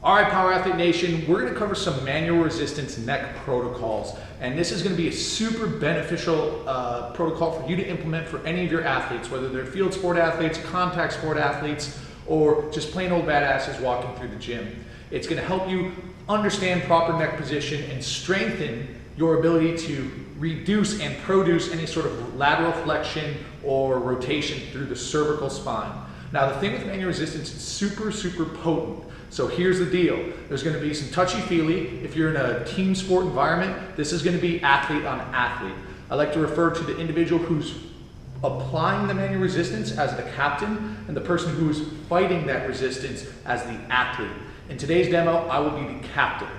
All right, Power Athlete Nation, we're gonna cover some manual resistance neck protocols. And this is gonna be a super beneficial protocol for you to implement for any of your athletes, whether they're field sport athletes, contact sport athletes, or just plain old badasses walking through the gym. It's gonna help you understand proper neck position and strengthen your ability to reduce and produce any sort of lateral flexion or rotation through the cervical spine. Now, the thing with manual resistance is super, super potent. So here's the deal. There's gonna be some touchy-feely. If you're in a team sport environment, this is gonna be athlete on athlete. I like to refer to the individual who's applying the manual resistance as the captain and the person who's fighting that resistance as the athlete. In today's demo, I will be the captain.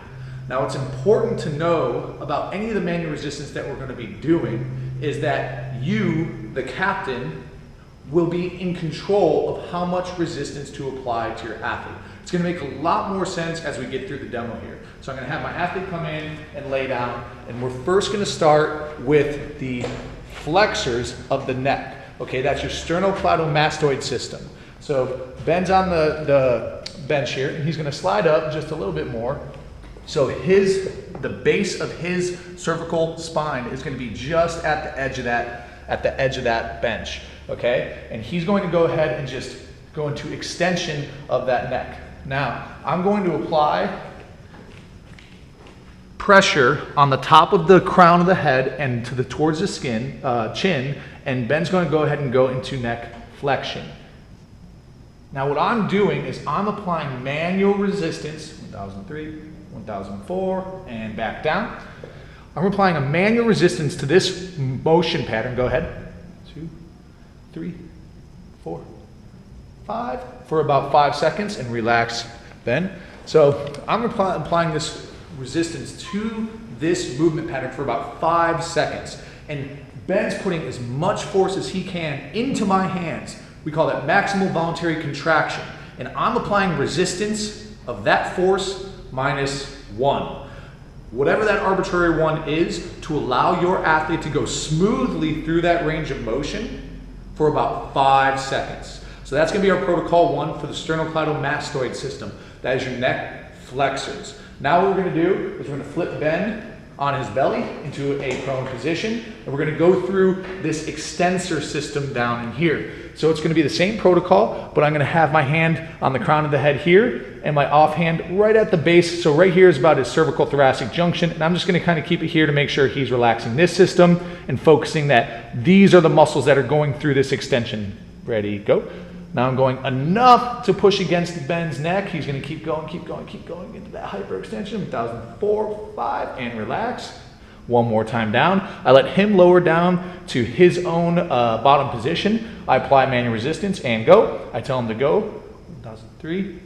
Now, what's important to know about any of the manual resistance that we're gonna be doing is that you, the captain, will be in control of how much resistance to apply to your athlete. It's gonna make a lot more sense as we get through the demo here. So I'm gonna have my athlete come in and lay down, and we're first gonna start with the flexors of the neck. Okay, that's your sternocleidomastoid system. So Ben's on the bench here, and he's gonna slide up just a little bit more. So the base of his cervical spine is gonna be just at the edge of that bench. Okay, and he's going to go ahead and just go into extension of that neck. Now, I'm going to apply pressure on the top of the crown of the head and towards the chin, and Ben's going to go ahead and go into neck flexion. Now, what I'm doing is I'm applying manual resistance, 1003, 1004, and back down. I'm applying a manual resistance to this motion pattern. Go ahead. 2, 3, 4, 5, for about 5 seconds, and relax, Ben. So I'm applying this resistance to this movement pattern for about 5 seconds. And Ben's putting as much force as he can into my hands. We call that maximal voluntary contraction. And I'm applying resistance of that force minus 1. Whatever that arbitrary one is, to allow your athlete to go smoothly through that range of motion for about 5 seconds. So that's gonna be our protocol 1 for the sternocleidomastoid system. That is your neck flexors. Now what we're gonna do is we're gonna flip Ben on his belly into a prone position, and we're gonna go through this extensor system down in here. So it's gonna be the same protocol, but I'm gonna have my hand on the crown of the head here, and my offhand right at the base. So right here is about his cervical thoracic junction, and I'm just gonna kind of keep it here to make sure he's relaxing this system and focusing that these are the muscles that are going through this extension. Ready, go. Now I'm going enough to push against Ben's neck. He's gonna keep going, keep going, keep going into that hyperextension. 1004, 5, and relax. One more time down. I let him lower down to his own bottom position. I apply manual resistance and go. I tell him to go. 1003,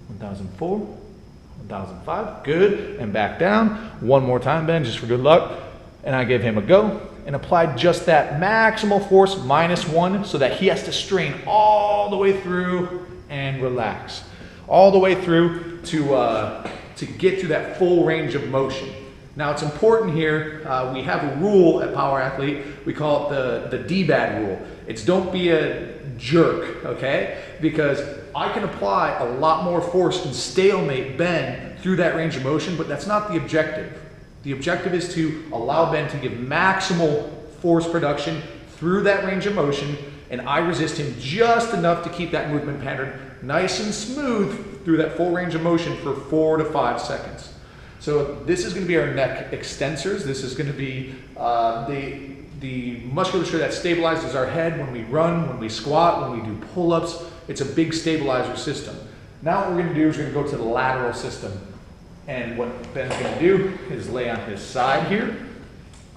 1004, 1005. Good. And back down. One more time, Ben, just for good luck. And I give him a go and apply just that maximal force minus 1 so that he has to strain all the way through and relax. All the way through to get through that full range of motion. Now, it's important here, we have a rule at Power Athlete. We call it the DBAD rule. It's don't be a jerk, okay? Because I can apply a lot more force and stalemate Ben through that range of motion, but that's not the objective. The objective is to allow Ben to give maximal force production through that range of motion, and I resist him just enough to keep that movement pattern nice and smooth through that full range of motion for 4 to 5 seconds. So this is going to be our neck extensors. This is going to be the musculature that stabilizes our head when we run, when we squat, when we do pull-ups. It's a big stabilizer system. Now what we're going to do is we're going to go to the lateral system. And what Ben's going to do is lay on his side here.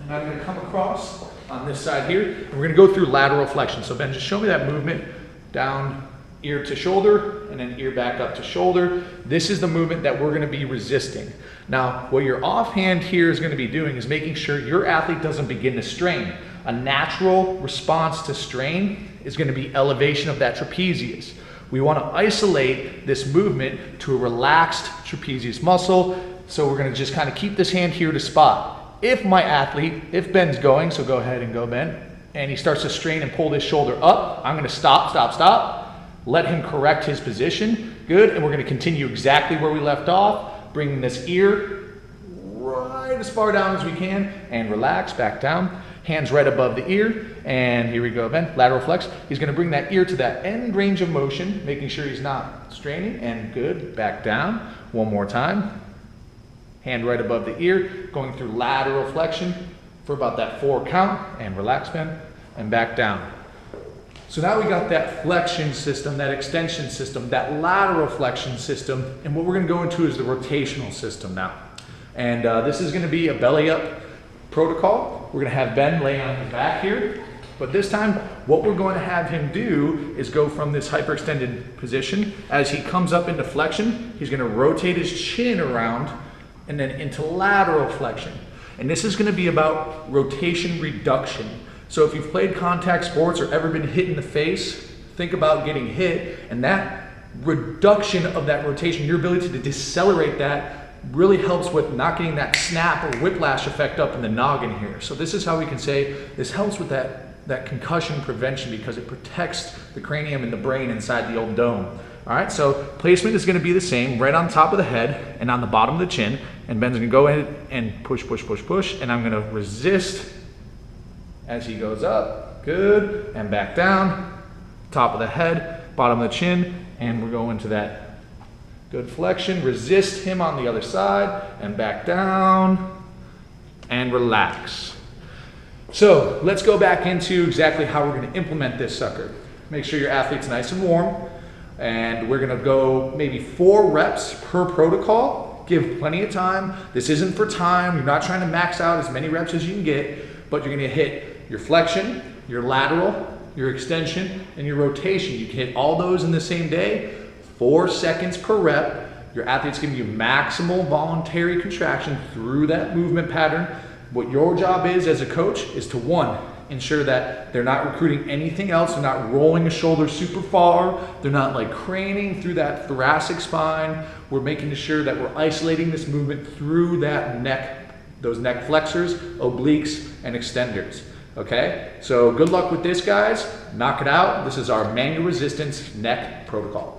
And I'm going to come across on this side here. And we're going to go through lateral flexion. So Ben, just show me that movement down ear to shoulder and then ear back up to shoulder. This is the movement that we're going to be resisting. Now, what your offhand here is going to be doing is making sure your athlete doesn't begin to strain. A natural response to strain is going to be elevation of that trapezius. We want to isolate this movement to a relaxed trapezius muscle. So we're going to just kind of keep this hand here to spot. If my athlete, if Ben's going, so go ahead and go Ben, and he starts to strain and pull this shoulder up, I'm going to stop, let him correct his position, Good, and we're gonna continue exactly where we left off, bringing this ear right as far down as we can, and relax, back down. Hands right above the ear, and here we go, Ben, lateral flex. He's gonna bring that ear to that end range of motion, making sure he's not straining, and good, back down. One more time. Hand right above the ear, going through lateral flexion for about that 4 count, and relax, Ben, and back down. So now we got that flexion system, that extension system, that lateral flexion system, and what we're gonna go into is the rotational system now. And this is gonna be a belly up protocol. We're gonna have Ben lay on his back here, but this time what we're going to have him do is go from this hyperextended position. As he comes up into flexion, he's gonna rotate his chin around and then into lateral flexion. And this is gonna be about rotation reduction. So if you've played contact sports or ever been hit in the face, think about getting hit, and that reduction of that rotation, your ability to decelerate that, really helps with not getting that snap or whiplash effect up in the noggin here. So this is how we can say this helps with that concussion prevention, because it protects the cranium and the brain inside the old dome. All right, so placement is gonna be the same, right on top of the head and on the bottom of the chin, and Ben's gonna go ahead and push, push, push, push, and I'm gonna resist as he goes up, good, and back down, top of the head, bottom of the chin, and we're going to that good flexion, resist him on the other side, and back down, and relax. So let's go back into exactly how we're gonna implement this sucker. Make sure your athlete's nice and warm, and we're gonna go maybe 4 reps per protocol. Give plenty of time. This isn't for time. You're not trying to max out as many reps as you can get, but you're gonna hit your flexion, your lateral, your extension, and your rotation. You can hit all those in the same day, 4 seconds per rep. Your athlete's giving you maximal voluntary contraction through that movement pattern. What your job is as a coach is to, 1, ensure that they're not recruiting anything else. They're not rolling a shoulder super far. They're not like craning through that thoracic spine. We're making sure that we're isolating this movement through that neck, those neck flexors, obliques, and extenders. Okay, so good luck with this, guys. Knock it out. This is our manual resistance neck protocol.